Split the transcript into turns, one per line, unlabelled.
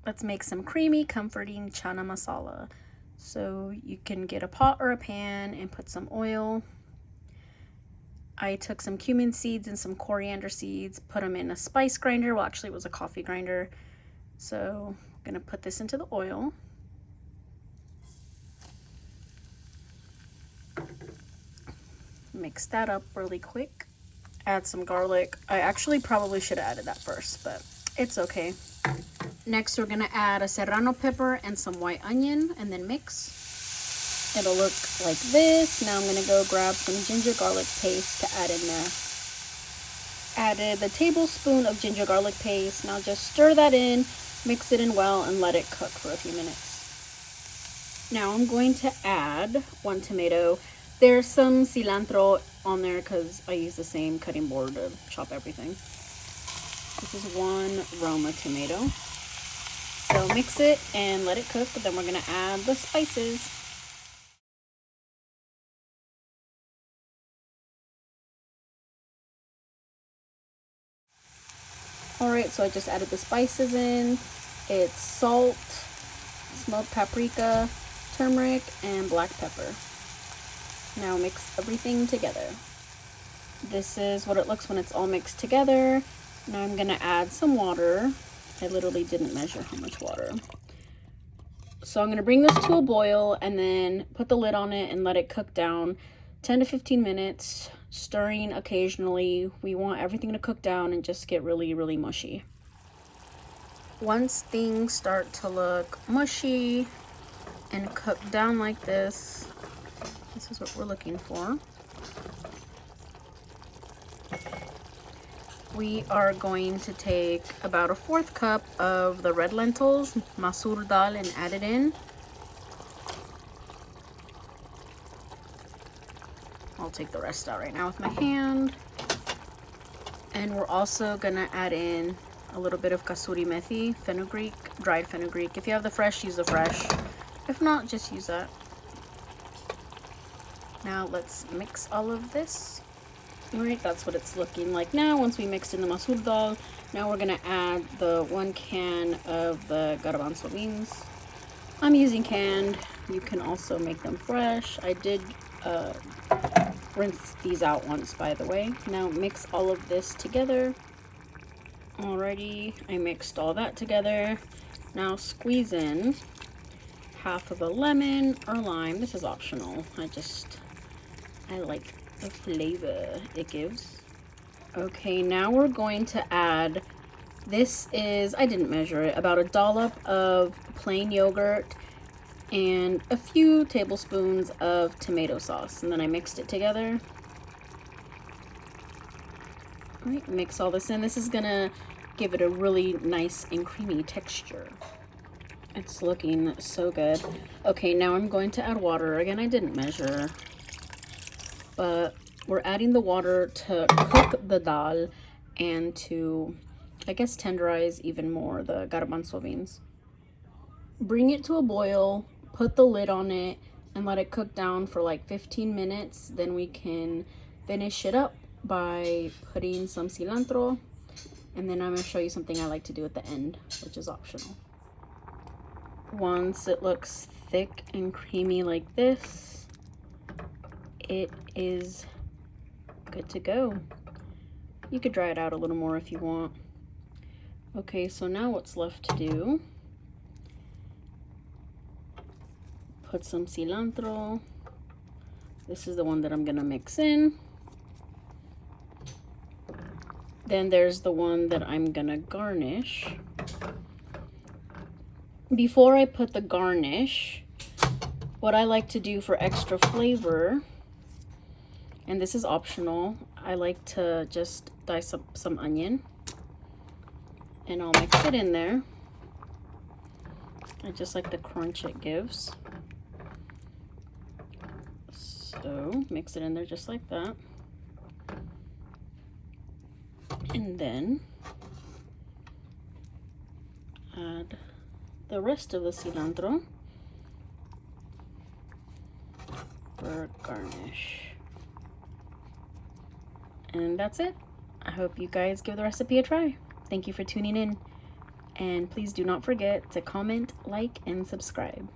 let's make some creamy, comforting chana masala. So you can get a pot or a pan and put some oil. I took some cumin seeds and some coriander seeds, put them in a spice grinder. Well, actually it was a coffee grinder. So I'm gonna put this into the oil. Mix that up really quick. Add some garlic. I actually probably should have added that first, but it's okay. Next, we're gonna add a serrano pepper and some white onion and then mix. It'll look like this. Now I'm gonna go grab some ginger garlic paste to add in there. Added the tablespoon of ginger garlic paste. Now just stir that in, mix it in well, and let it cook for a few minutes. Now I'm going to add 1 tomato. There's some cilantro on there because I use the same cutting board to chop everything. This is 1 Roma tomato. So mix it and let it cook, then we're gonna add the spices. Alright, so I just added the spices in. It's salt, smoked paprika, turmeric, and black pepper. Now mix everything together. This is what it looks when it's all mixed together. Now I'm gonna add some water. I literally didn't measure how much water. So I'm gonna bring this to a boil and then put the lid on it and let it cook down 10 to 15 minutes, stirring occasionally. We want everything to cook down and just get really, really mushy. Once things start to look mushy and cook down like this is what we're looking for. We are going to take about a 1/4 cup of the red lentils, masoor dal, and add it in. I'll take the rest out right now with my hand. And we're also gonna add in a little bit of kasuri methi, fenugreek, dried fenugreek. If you have the fresh, use the fresh. If not, just use that. Now let's mix all of this. Alright, that's what it's looking like now. Once we mixed in the masoor dal, now we're gonna add the 1 can of the garbanzo beans. I'm using canned. You can also make them fresh. I did rinse these out once, by the way. Now mix all of this together. Alrighty, I mixed all that together. Now squeeze in half of a lemon or lime. This is optional. I like the flavor it gives. Okay, now we're going to add, this is, I didn't measure it, about a dollop of plain yogurt and a few tablespoons of tomato sauce, and then I mixed it together. All right, mix all this in. This is gonna give it a really nice and creamy texture. It's looking so good. Okay, now I'm going to add water. Again, I didn't measure, but we're adding the water to cook the dal and to, I guess, tenderize even more the garbanzo beans. Bring it to a boil, put the lid on it, and let it cook down for like 15 minutes. Then we can finish it up by putting some cilantro, and then I'm going to show you something I like to do at the end, which is optional. Once it looks thick and creamy like this, it is good to go. You could dry it out a little more if you want. Okay, so now what's left to do? Put some cilantro. This is the one that I'm gonna mix in. Then there's the one that I'm gonna garnish. Before I put the garnish, what I like to do for extra flavor, and this is optional, I like to just dice up some onion and I'll mix it in there. I just like the crunch it gives. So mix it in there just like that. And then add the rest of the cilantro for garnish. And that's it. I hope you guys give the recipe a try. Thank you for tuning in, And please do not forget to comment, like, and subscribe.